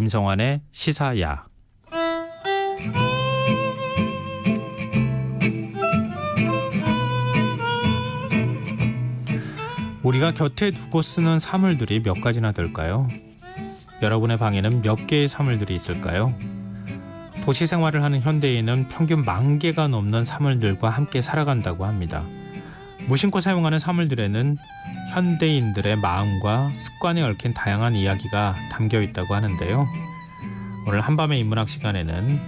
김성환의 시사야. 우리가 곁에 두고 쓰는 사물들이 몇 가지나 될까요? 여러분의 방에는 몇 개의 사물들이 있을까요? 도시 생활을 하는 현대인은 평균 10,000개가 넘는 사물들과 함께 살아간다고 합니다. 무심코 사용하는 사물들에는 현대인들의 마음과 습관에 얽힌 다양한 이야기가 담겨 있다고 하는데요. 오늘 한밤의 인문학 시간에는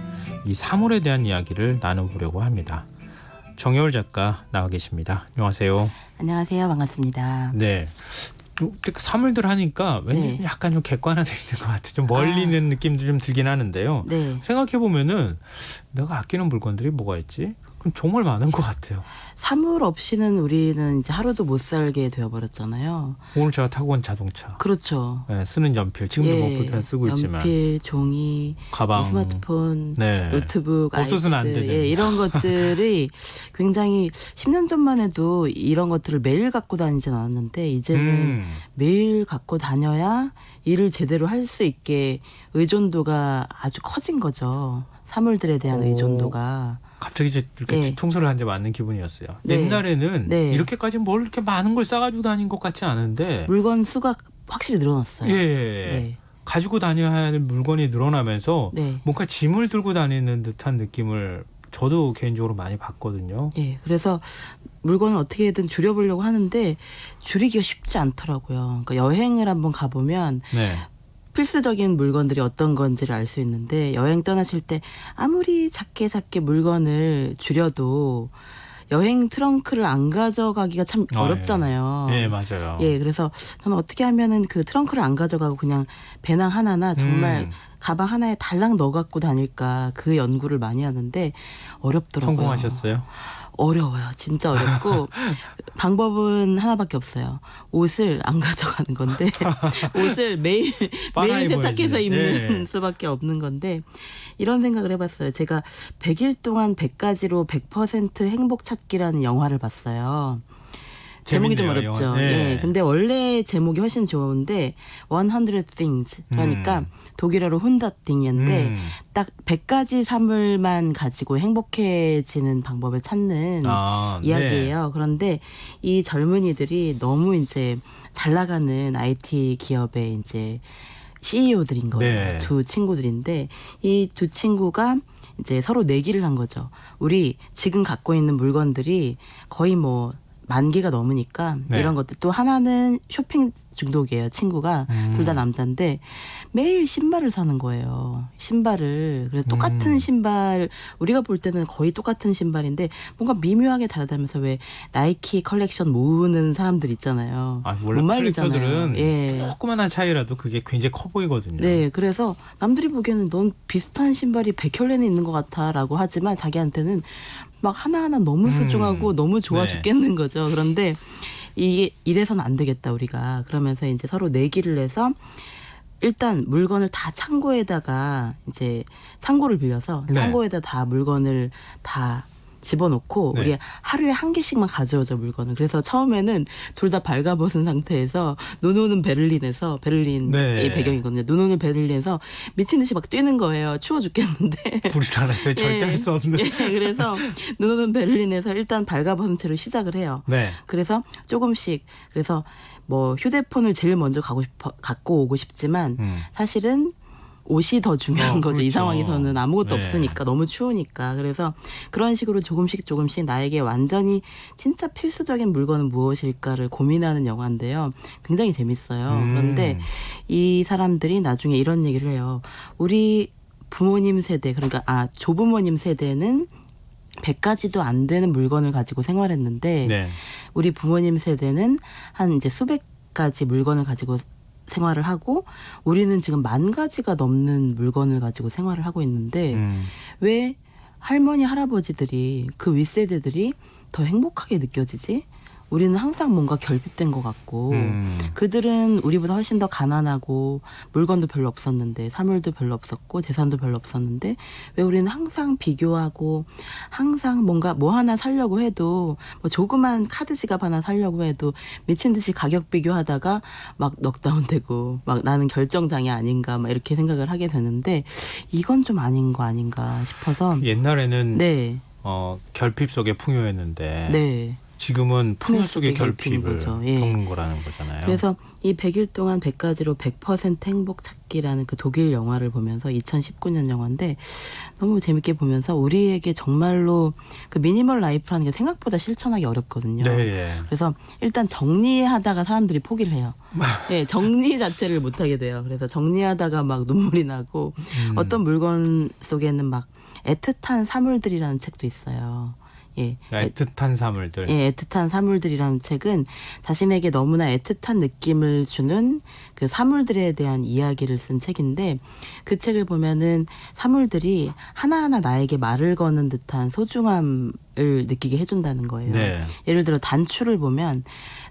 이 사물에 대한 이야기를 나눠보려고 합니다. 정여울 작가 나와 계십니다. 안녕하세요. 안녕하세요. 반갑습니다. 네. 사물들 하니까 왠지 네. 약간 좀 객관화되어 있는 것 같아요. 좀 멀리 있는 느낌도 좀 들긴 하는데요. 네. 생각해보면은 내가 아끼는 물건들이 뭐가 있지? 그럼 정말 많은 것 같아요. 사물 없이는 우리는 이제 하루도 못 살게 되어버렸잖아요. 오늘 제가 타고 온 자동차. 그렇죠. 네, 쓰는 연필. 지금도 뭐 불펜 쓰고 있지만. 연필, 종이, 가방. 스마트폰, 네. 노트북, 없어서는 안 아이패드, 되는. 이런 것들이 굉장히 10년 전만 해도 이런 것들을 매일 갖고 다니진 않았는데 이제는 매일 갖고 다녀야 일을 제대로 할 수 있게 의존도가 아주 커진 거죠. 사물들에 대한 의존도가. 갑자기 이제 이렇게 네. 뒤통수를 한 대 맞는 기분이었어요. 네. 옛날에는 네. 이렇게까지 뭘 이렇게 많은 걸 싸가지고 다닌 것 같지 않은데. 물건 수가 확실히 늘어났어요. 예. 네. 가지고 다녀야 할 물건이 늘어나면서 네. 뭔가 짐을 들고 다니는 듯한 느낌을 저도 개인적으로 많이 받거든요. 예, 그래서 물건을 어떻게든 줄여보려고 하는데 줄이기가 쉽지 않더라고요. 그러니까 여행을 한번 가보면 네. 필수적인 물건들이 어떤 건지를 알 수 있는데 여행 떠나실 때 아무리 작게 물건을 줄여도 여행 트렁크를 안 가져가기가 참 어렵잖아요. 예, 맞아요. 예, 그래서 저는 어떻게 하면은 그 트렁크를 안 가져가고 그냥 배낭 하나나 정말 가방 하나에 달랑 넣어 갖고 다닐까 그 연구를 많이 하는데 어렵더라고요. 성공하셨어요? 어려워요. 진짜 어렵고 방법은 하나밖에 없어요. 옷을 안 가져가는 건데 옷을 매일 세탁해서 입어야지. 입는 네. 수밖에 없는 건데 이런 생각을 해봤어요. 제가 100일 동안 100가지로 100% 행복 찾기라는 영화를 봤어요. 제목이 좀 재밌네요, 어렵죠. 영화. 네. 예. 근데 원래 제목이 훨씬 좋은데 100 things 그러니까 독일어로 훈다띵인데 딱 100가지 사물만 가지고 행복해지는 방법을 찾는 이야기예요. 그런데 이 젊은이들이 너무 이제 잘 나가는 IT 기업의 이제 CEO들인 거예요. 네. 두 친구들인데 이 두 친구가 이제 서로 내기를 한 거죠. 우리 지금 갖고 있는 물건들이 거의 뭐 10,000개가 넘으니까 네. 이런 것들 또 하나는 쇼핑 중독이에요. 친구가 둘 다 남자인데 매일 신발을 사는 거예요. 신발을 그래서 똑같은 신발 우리가 볼 때는 거의 똑같은 신발인데 뭔가 미묘하게 다르다면서 왜 나이키 컬렉션 모으는 사람들 있잖아요. 원래 못 말리잖아요. 컬렉터들은 예. 조그만한 차이라도 그게 굉장히 커 보이거든요. 네, 그래서 남들이 보기에는 넌 비슷한 신발이 100켤레는 있는 것 같아라고 하지만 자기한테는 막 하나하나 너무 소중하고 너무 좋아 네. 죽겠는 거죠. 그런데 이게 이래서는 안 되겠다 우리가 그러면서 이제 서로 내기를 해서 일단 물건을 다 창고에다가 이제 창고를 빌려서 네. 창고에다 다 물건을 다 집어넣고 네. 우리 하루에 1개씩만 가져오죠 물건을. 그래서 처음에는 둘 다 발가벗은 상태에서 눈 오는 베를린에서 베를린이 네. 배경이거든요. 눈 오는 베를린에서 미친 듯이 막 뛰는 거예요. 추워 죽겠는데. 불이 나났어요. 절대 할 수 없는. 예, 그래서 눈 오는 베를린에서 일단 발가벗은 채로 시작을 해요. 네. 그래서 조금씩 그래서 뭐 휴대폰을 제일 먼저 갖고 오고 싶지만 사실은 옷이 더 중요한 거죠. 그렇죠. 이 상황에서는 아무것도 네. 없으니까 너무 추우니까. 그래서 그런 식으로 조금씩 나에게 완전히 진짜 필수적인 물건은 무엇일까를 고민하는 영화인데요. 굉장히 재밌어요. 그런데 이 사람들이 나중에 이런 얘기를 해요. 우리 부모님 세대 그러니까 조부모님 세대는 100가지도 안 되는 물건을 가지고 생활했는데 네. 우리 부모님 세대는 한 이제 수백 가지 물건을 가지고 생활을 하고 우리는 지금 10,000가지가 넘는 물건을 가지고 생활을 하고 있는데 왜 할머니 할아버지들이 그 윗세대들이 더 행복하게 느껴지지? 우리는 항상 뭔가 결핍된 것 같고 그들은 우리보다 훨씬 더 가난하고 물건도 별로 없었는데 사물도 별로 없었고 재산도 별로 없었는데 왜 우리는 항상 비교하고 항상 뭔가 뭐 하나 사려고 해도 뭐 조그만 카드 지갑 하나 사려고 해도 미친 듯이 가격 비교하다가 막 넉다운되고 막 나는 결정장애 아닌가 막 이렇게 생각을 하게 되는데 이건 좀 아닌 거 아닌가 싶어서 옛날에는 네. 결핍 속에 풍요였는데 네. 지금은 풍요 속의 결핍을 거죠. 예. 겪는 거라는 거잖아요. 그래서 이 100일 동안 100가지로 100% 행복 찾기라는 그 독일 영화를 보면서 2019년 영화인데 너무 재밌게 보면서 우리에게 정말로 그 미니멀 라이프라는 게 생각보다 실천하기 어렵거든요. 네. 그래서 일단 정리하다가 사람들이 포기를 해요. 네, 정리 자체를 못 하게 돼요. 그래서 정리하다가 막 눈물이 나고 어떤 물건 속에는 막 애틋한 사물들이라는 책도 있어요. 예. 애틋한 사물들. 예, 애틋한 사물들이라는 책은 자신에게 너무나 애틋한 느낌을 주는 그 사물들에 대한 이야기를 쓴 책인데 그 책을 보면은 사물들이 하나하나 나에게 말을 거는 듯한 소중함을 느끼게 해준다는 거예요. 네. 예를 들어 단추를 보면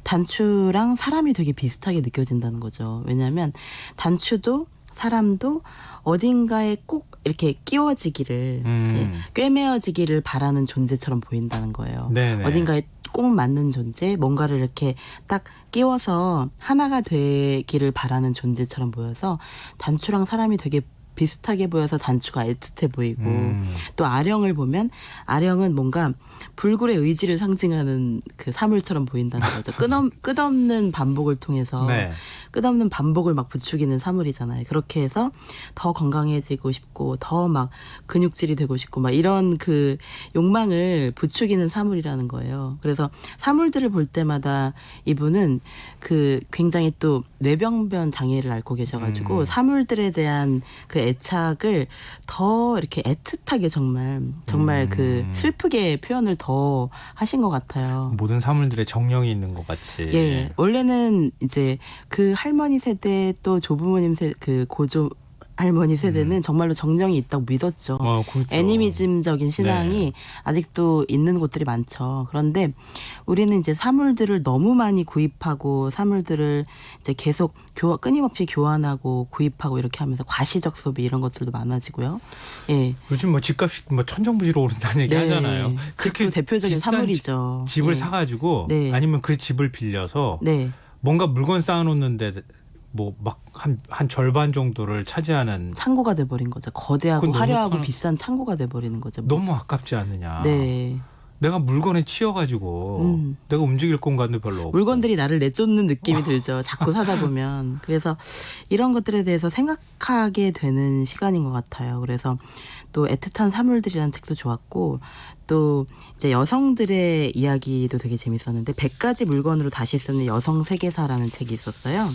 단추랑 사람이 되게 비슷하게 느껴진다는 거죠. 왜냐하면 단추도 사람도 어딘가에 꼭 이렇게 끼워지기를 예, 꿰매어지기를 바라는 존재처럼 보인다는 거예요. 네네. 어딘가에 꼭 맞는 존재, 뭔가를 이렇게 딱 끼워서 하나가 되기를 바라는 존재처럼 보여서 단추랑 사람이 되게 비슷하게 보여서 단추가 애틋해 보이고 또 아령을 보면 아령은 뭔가 불굴의 의지를 상징하는 그 사물처럼 보인다는 거죠. 끝없는 반복을 통해서 네. 끝없는 반복을 막 부추기는 사물이잖아요. 그렇게 해서 더 건강해지고 싶고 더 막 근육질이 되고 싶고 막 이런 그 욕망을 부추기는 사물이라는 거예요. 그래서 사물들을 볼 때마다 이분은 그 굉장히 또 뇌병변 장애를 앓고 계셔가지고 사물들에 대한 그 애착을 더 이렇게 애틋하게 정말 그 슬프게 표현을 더 하신 것 같아요. 모든 사물들의 정령이 있는 것 같이. 예, 원래는 이제 그 할머니 세대 또 조부모님 그 고조 할머니 세대는 정말로 정령이 있다고 믿었죠. 그렇죠. 애니미즘적인 신앙이 네. 아직도 있는 곳들이 많죠. 그런데 우리는 이제 사물들을 너무 많이 구입하고 사물들을 이제 계속 끊임없이 교환하고 구입하고 이렇게 하면서 과시적 소비 이런 것들도 많아지고요. 예. 요즘 뭐 집값이 뭐 천정부지로 오른다는 얘기 네. 하잖아요. 집도 대표적인 비싼 사물이죠. 집을 예. 사가지고 네. 아니면 그 집을 빌려서 네. 뭔가 물건 쌓아놓는데 뭐 막 한 절반 정도를 차지하는 창고가 돼버린 거죠. 거대하고 그건 너무 화려하고 비싼 창고가 돼버리는 거죠. 너무 아깝지 않느냐. 네. 내가 물건에 치여가지고 내가 움직일 공간도 별로 없고. 물건들이 나를 내쫓는 느낌이 들죠. 자꾸 사다 보면. 그래서 이런 것들에 대해서 생각하게 되는 시간인 것 같아요. 그래서 또 애틋한 사물들이라는 책도 좋았고 또 이제 여성들의 이야기도 되게 재밌었는데 100가지 물건으로 다시 쓰는 여성 세계사라는 책이 있었어요.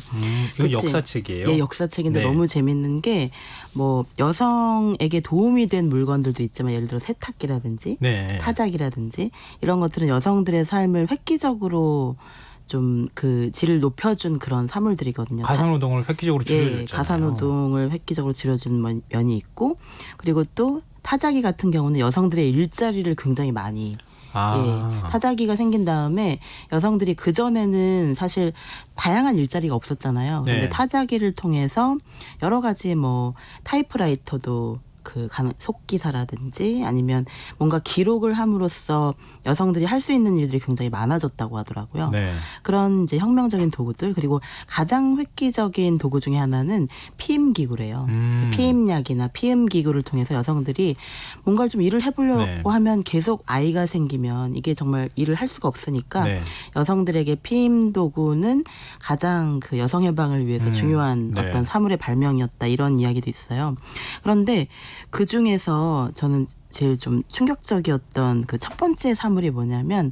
이건 그치? 역사책이에요? 예, 역사책인데 네. 너무 재밌는 게 뭐 여성에게 도움이 된 물건들도 있지만 예를 들어 세탁기라든지 네. 타작이라든지 이런 것들은 여성들의 삶을 획기적으로 좀 그 질을 높여준 그런 사물들이거든요. 가사노동을 획기적으로 줄여줬잖아요. 예, 가사노동을 획기적으로 줄여준 면이 있고 그리고 또 타자기 같은 경우는 여성들의 일자리를 굉장히 많이 예, 타자기가 생긴 다음에 여성들이 그전에는 사실 다양한 일자리가 없었잖아요. 그런데 네. 타자기를 통해서 여러 가지 뭐 타이프라이터도 그 속기사라든지 아니면 뭔가 기록을 함으로써 여성들이 할 수 있는 일들이 굉장히 많아졌다고 하더라고요. 네. 그런 이제 혁명적인 도구들 그리고 가장 획기적인 도구 중에 하나는 피임 기구래요. 피임약이나 피임 기구를 통해서 여성들이 뭔가를 좀 일을 해보려고 네. 하면 계속 아이가 생기면 이게 정말 일을 할 수가 없으니까 네. 여성들에게 피임 도구는 가장 그 여성 해방을 위해서 중요한 네. 어떤 사물의 발명이었다 이런 이야기도 있어요. 그런데 그 중에서 저는 제일 좀 충격적이었던 그 첫 번째 사물이 뭐냐면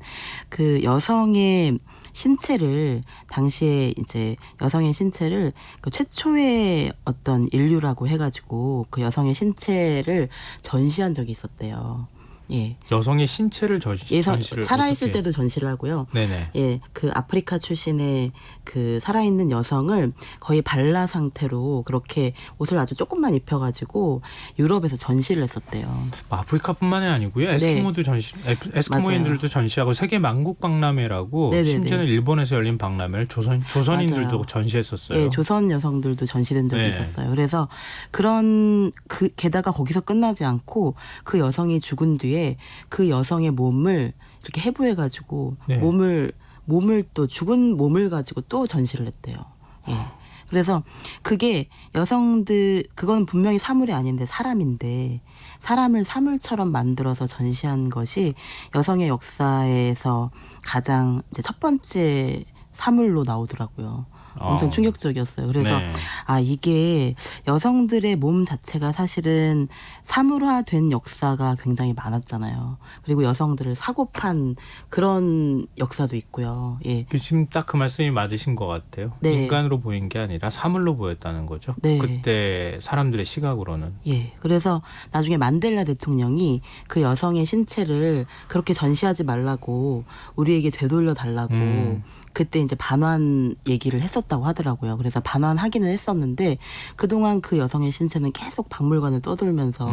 그 여성의 신체를 당시에 이제 여성의 신체를 그 최초의 어떤 인류라고 해가지고 그 여성의 신체를 전시한 적이 있었대요. 예. 여성의 신체를 전시를 살아있을 어떻게 때도 전시를 하고요. 네네. 예, 그 아프리카 출신의 그 살아있는 여성을 거의 발라 상태로 그렇게 옷을 아주 조금만 입혀가지고 유럽에서 전시를 했었대요. 뭐 아프리카뿐만이 아니고요. 에스키모도 전시, 에스키모인들도 전시하고 세계 만국 박람회라고 네네네. 심지어는 일본에서 열린 박람회를 조선인들도 맞아요. 전시했었어요. 예, 조선 여성들도 전시된 적이 네. 있었어요. 그래서 그런 게다가 거기서 끝나지 않고 그 여성이 죽은 뒤에 그 여성의 몸을 이렇게 해부해가지고 네. 몸을 또 죽은 몸을 가지고 또 전시를 했대요. 예. 그래서 그게 그건 분명히 사물이 아닌데 사람인데 사람을 사물처럼 만들어서 전시한 것이 여성의 역사에서 가장 이제 첫 번째 사물로 나오더라고요. 엄청 충격적이었어요. 그래서 네. 이게 여성들의 몸 자체가 사실은 사물화된 역사가 굉장히 많았잖아요. 그리고 여성들을 사고판 그런 역사도 있고요. 예. 지금 딱 그 말씀이 맞으신 것 같아요. 네. 인간으로 보인 게 아니라 사물로 보였다는 거죠. 네. 그때 사람들의 시각으로는. 예. 그래서 나중에 만델라 대통령이 그 여성의 신체를 그렇게 전시하지 말라고 우리에게 되돌려 달라고 그때 이제 반환 얘기를 했었다고 하더라고요. 그래서 반환하기는 했었는데 그동안 그 여성의 신체는 계속 박물관을 떠돌면서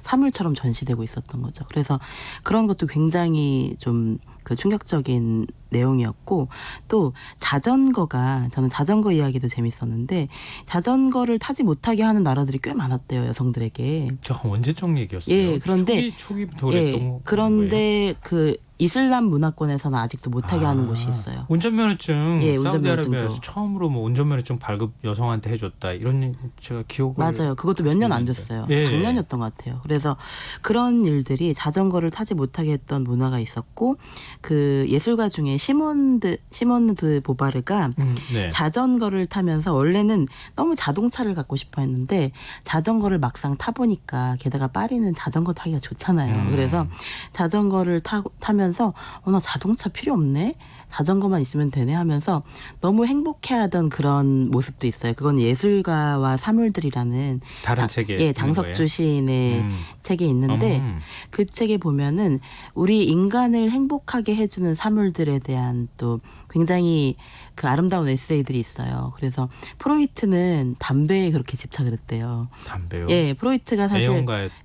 사물처럼 전시되고 있었던 거죠. 그래서 그런 것도 굉장히 좀 그 충격적인 내용이었고 또 저는 자전거 이야기도 재밌었는데 자전거를 타지 못하게 하는 나라들이 꽤 많았대요. 여성들에게. 저 언제적 얘기였어요? 예, 그런데 초기부터 그랬던 거예요. 그런데 그 이슬람 문화권에서는 아직도 못하게 하는 곳이 있어요. 운전면허증 예, 사우디아라비아에서 운전면허증도. 처음으로 뭐 운전면허증 발급 여성한테 해줬다 이런 제가 기억을 맞아요. 그것도 몇 년 안 했는데. 됐어요. 예. 작년이었던 것 같아요. 그래서 그런 일들이 자전거를 타지 못하게 했던 문화가 있었고 그 예술가 중에 시몬드 보바르가 네. 자전거를 타면서 원래는 너무 자동차를 갖고 싶어 했는데 자전거를 막상 타보니까 게다가 파리는 자전거 타기가 좋잖아요. 그래서 자전거를 타면서 나 자동차 필요 없네? 자전거만 있으면 되네 하면서 너무 행복해하던 그런 모습도 있어요. 그건 예술가와 사물들이라는 다른 책에 예, 장석주 시인의 책에 있는데 그 책에 보면은 우리 인간을 행복하게 해주는 사물들에 대한 또 굉장히 그 아름다운 에세이들이 있어요. 그래서 프로이트는 담배에 그렇게 집착을 했대요. 담배요? 예, 프로이트가 사실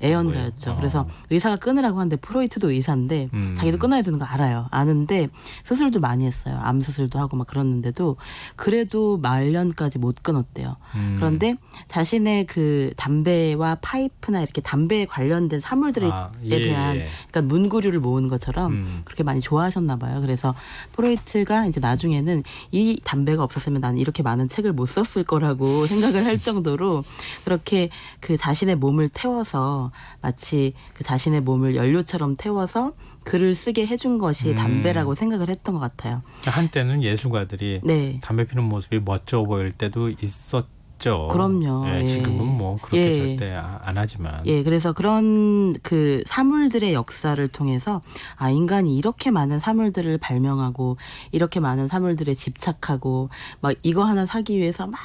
애연가였죠. 거예요? 그래서 의사가 끊으라고 하는데 프로이트도 의사인데 자기도 끊어야 되는 거 알아요. 아는데 수술도 많이 했어요. 암 수술도 하고 막 그랬는데도 그래도 말년까지 못 끊었대요. 그런데 자신의 그 담배와 파이프나 이렇게 담배에 관련된 사물들에 대한 그러니까 문구류를 모으는 것처럼 그렇게 많이 좋아하셨나 봐요. 그래서 프로이트가 이제 나중에는 이 담배가 없었으면 나는 이렇게 많은 책을 못 썼을 거라고 생각을 할 정도로 그렇게 그 자신의 몸을 태워서 마치 그 자신의 몸을 연료처럼 태워서 글을 쓰게 해준 것이 담배라고 생각을 했던 것 같아요. 한때는 예술가들이 네. 담배 피는 모습이 멋져 보일 때도 있었죠. 그럼요. 예, 예. 지금은 뭐 그렇게 예. 절대 안 하지만. 예, 그래서 그런 그 사물들의 역사를 통해서 인간이 이렇게 많은 사물들을 발명하고 이렇게 많은 사물들에 집착하고 막 이거 하나 사기 위해서 막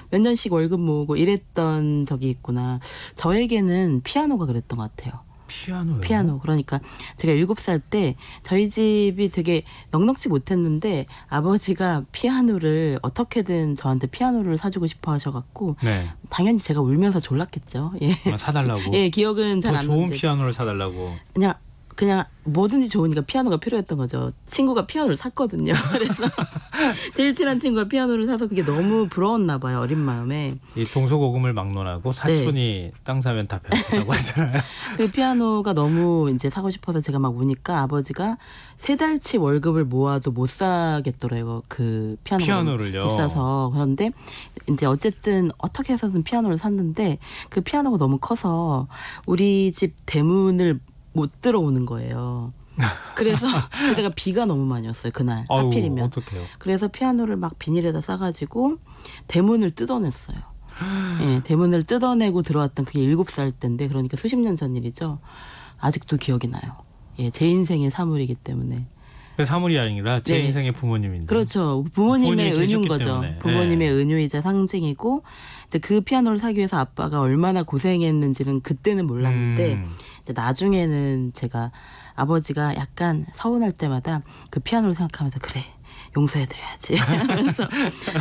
몇 년씩 월급 모으고 이랬던 적이 있구나. 저에게는 피아노가 그랬던 것 같아요. 피아노요? 피아노. 그러니까 제가 7살 때 저희 집이 되게 넉넉지 못했는데 아버지가 피아노를 어떻게든 저한테 피아노를 사주고 싶어 하셔갖고 네. 당연히 제가 울면서 졸랐겠죠. 예. 사달라고. 예, 기억은 잘 더 안 좋은 나는데 피아노를 사달라고. 그냥 뭐든지 좋으니까 피아노가 필요했던 거죠. 친구가 피아노를 샀거든요. 그래서 제일 친한 친구가 피아노를 사서 그게 너무 부러웠나 봐요. 어린 마음에. 이 동서고금을 막론하고 사촌이 땅 사면 다 배고프다고 하잖아요. 그 피아노가 너무 이제 사고 싶어서 제가 막 우니까 아버지가 3달치 월급을 모아도 못 사겠더래요. 그 피아노를요. 비싸서. 그런데 이제 어쨌든 어떻게 해서든 피아노를 샀는데 그 피아노가 너무 커서 우리 집 대문을 못 들어오는 거예요. 그래서 제가 비가 너무 많이 왔어요. 그날 하필이면. 어떡해요? 그래서 피아노를 막 비닐에다 싸가지고 대문을 뜯어냈어요. 예, 대문을 뜯어내고 들어왔던 그게 7살 때인데 그러니까 수십 년 전 일이죠. 아직도 기억이 나요. 예, 제 인생의 사물이기 때문에. 그 사물이 아니라 제 네. 인생의 부모님인데. 그렇죠. 부모님의 부모님이 은유인 계셨기 거죠. 때문에. 부모님의 네. 은유이자 상징이고 이제 그 피아노를 사기 위해서 아빠가 얼마나 고생했는지는 그때는 몰랐는데 이제 나중에는 제가 아버지가 약간 서운할 때마다 그 피아노를 생각하면서 그래. 용서해드려야지 하면서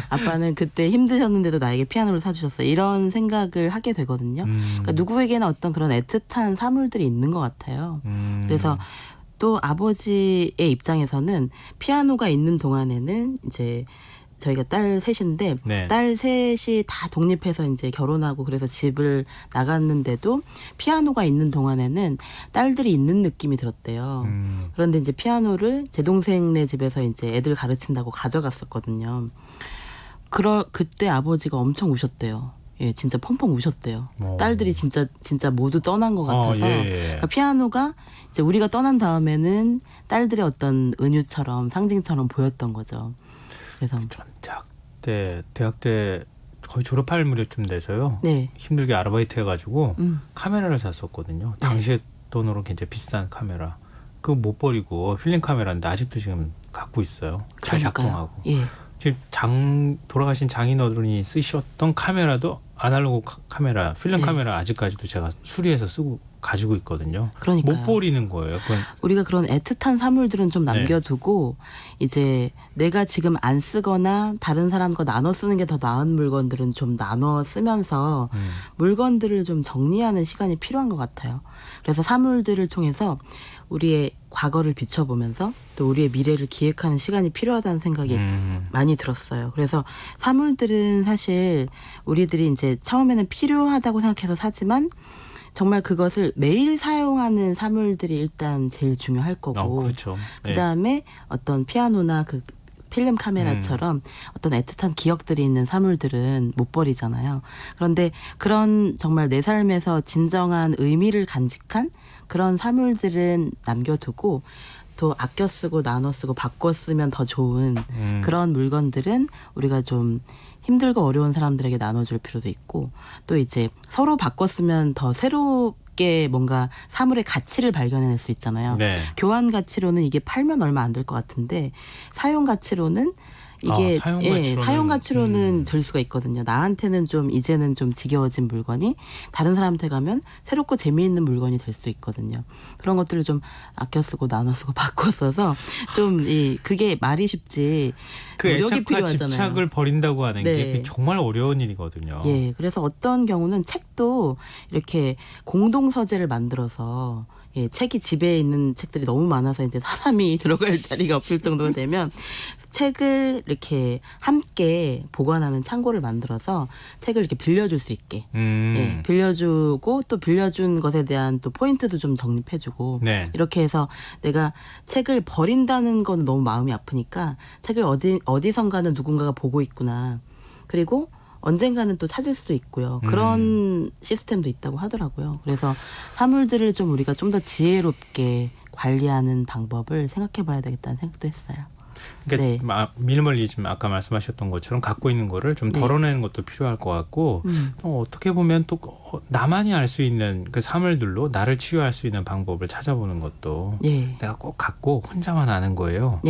아빠는 그때 힘드셨는데도 나에게 피아노를 사주셨어 이런 생각을 하게 되거든요. 그러니까 누구에게나 어떤 그런 애틋한 사물들이 있는 것 같아요. 그래서 또 아버지의 입장에서는 피아노가 있는 동안에는 이제 저희가 딸 셋인데 네. 딸 셋이 다 독립해서 이제 결혼하고 그래서 집을 나갔는데도 피아노가 있는 동안에는 딸들이 있는 느낌이 들었대요. 그런데 이제 피아노를 제 동생네 집에서 이제 애들 가르친다고 가져갔었거든요. 그때 아버지가 엄청 우셨대요. 예, 진짜 펑펑 우셨대요. 딸들이 진짜 모두 떠난 것 같아서 예. 그러니까 피아노가 이제 우리가 떠난 다음에는 딸들의 어떤 은유처럼 상징처럼 보였던 거죠. 그래서 전 대학 때 거의 졸업할 무렵쯤 돼서요. 네. 힘들게 아르바이트 해가지고 카메라를 샀었거든요. 당시에 돈으로 굉장히 비싼 카메라. 그거 못 버리고 필름 카메라인데 아직도 지금 갖고 있어요. 잘 그러니까요. 작동하고. 예. 지금 돌아가신 장인어른이 쓰셨던 카메라도 아날로그 카메라, 필름 네. 카메라 아직까지도 제가 수리해서 쓰고 가지고 있거든요. 그러니까요. 못 버리는 거예요. 그건 우리가 그런 애틋한 사물들은 좀 남겨두고 이제 내가 지금 안 쓰거나 다른 사람과 나눠 쓰는 게 더 나은 물건들은 좀 나눠 쓰면서 물건들을 좀 정리하는 시간이 필요한 것 같아요. 그래서 사물들을 통해서 우리의 과거를 비춰보면서 또 우리의 미래를 기획하는 시간이 필요하다는 생각이 많이 들었어요. 그래서 사물들은 사실 우리들이 이제 처음에는 필요하다고 생각해서 사지만 정말 그것을 매일 사용하는 사물들이 일단 제일 중요할 거고 그렇죠. 그다음에 어떤 피아노나 그 필름 카메라처럼 어떤 애틋한 기억들이 있는 사물들은 못 버리잖아요. 그런데 그런 정말 내 삶에서 진정한 의미를 간직한 그런 사물들은 남겨두고 또 아껴 쓰고 나눠 쓰고 바꿔 쓰면 더 좋은 그런 물건들은 우리가 좀 힘들고 어려운 사람들에게 나눠줄 필요도 있고 또 이제 서로 바꿔 쓰면 더 새롭게 뭔가 사물의 가치를 발견해낼 수 있잖아요. 네. 교환 가치로는 이게 팔면 얼마 안 될 것 같은데 사용 가치로는 이게 사용 가치로는 될 수가 있거든요. 나한테는 좀 이제는 좀 지겨워진 물건이 다른 사람한테 가면 새롭고 재미있는 물건이 될 수도 있거든요. 그런 것들을 좀 아껴 쓰고 나눠 쓰고 바꿔 써서 좀 그게 말이 쉽지 그 노력이 애착과 필요하잖아요. 집착을 버린다고 하는 네. 게 정말 어려운 일이거든요. 예, 그래서 어떤 경우는 책도 이렇게 공동 서재를 만들어서 예, 책이 집에 있는 책들이 너무 많아서 이제 사람이 들어갈 자리가 없을 정도가 되면 책을 이렇게 함께 보관하는 창고를 만들어서 책을 이렇게 빌려줄 수 있게 예, 빌려주고 또 빌려준 것에 대한 또 포인트도 좀 적립해주고 네. 이렇게 해서 내가 책을 버린다는 건 너무 마음이 아프니까 책을 어디선가는 누군가가 보고 있구나. 그리고 언젠가는 또 찾을 수도 있고요. 그런 시스템도 있다고 하더라고요. 그래서 사물들을 좀 우리가 좀 더 지혜롭게 관리하는 방법을 생각해 봐야 되겠다는 생각도 했어요. 그러니까 미니멀리즘 아까 말씀하셨던 것처럼 갖고 있는 거를 좀 덜어내는 것도 필요할 것 같고 어떻게 보면 또 나만이 알 수 있는 그 사물들로 나를 치유할 수 있는 방법을 찾아보는 것도 내가 꼭 갖고 혼자만 아는 거예요.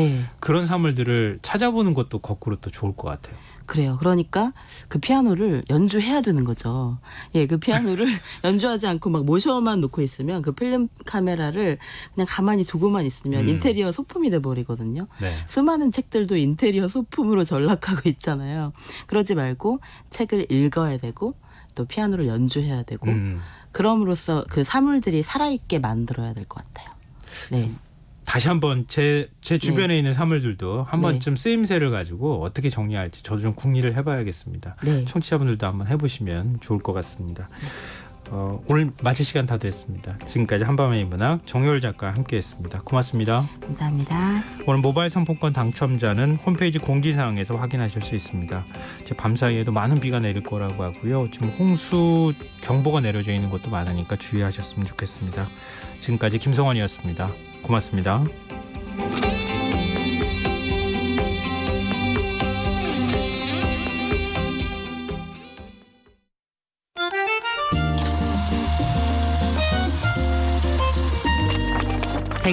그런 사물들을 찾아보는 것도 거꾸로 또 좋을 것 같아요. 그래요. 그러니까 그 피아노를 연주해야 되는 거죠. 예, 그 피아노를 연주하지 않고 막 모셔만 놓고 있으면 그 필름 카메라를 그냥 가만히 두고만 있으면 인테리어 소품이 돼버리거든요. 네. 수많은 책들도 인테리어 소품으로 전락하고 있잖아요. 그러지 말고 책을 읽어야 되고 또 피아노를 연주해야 되고 그럼으로써 그 사물들이 살아있게 만들어야 될 것 같아요. 네. 다시 한번 제 주변에 있는 사물들도 한 번쯤 쓰임새를 가지고 어떻게 정리할지 저도 좀 궁리를 해봐야겠습니다. 청취자분들도 한번 해보시면 좋을 것 같습니다. 오늘 마칠 시간 다 됐습니다. 지금까지 한밤의 문학 정효율 작가와 함께했습니다. 고맙습니다. 감사합니다. 오늘 모바일 상품권 당첨자는 홈페이지 공지사항에서 확인하실 수 있습니다. 밤사이에도 많은 비가 내릴 거라고 하고요. 지금 홍수 경보가 내려져 있는 곳도 많으니까 주의하셨으면 좋겠습니다. 지금까지 김성환이었습니다. 고맙습니다.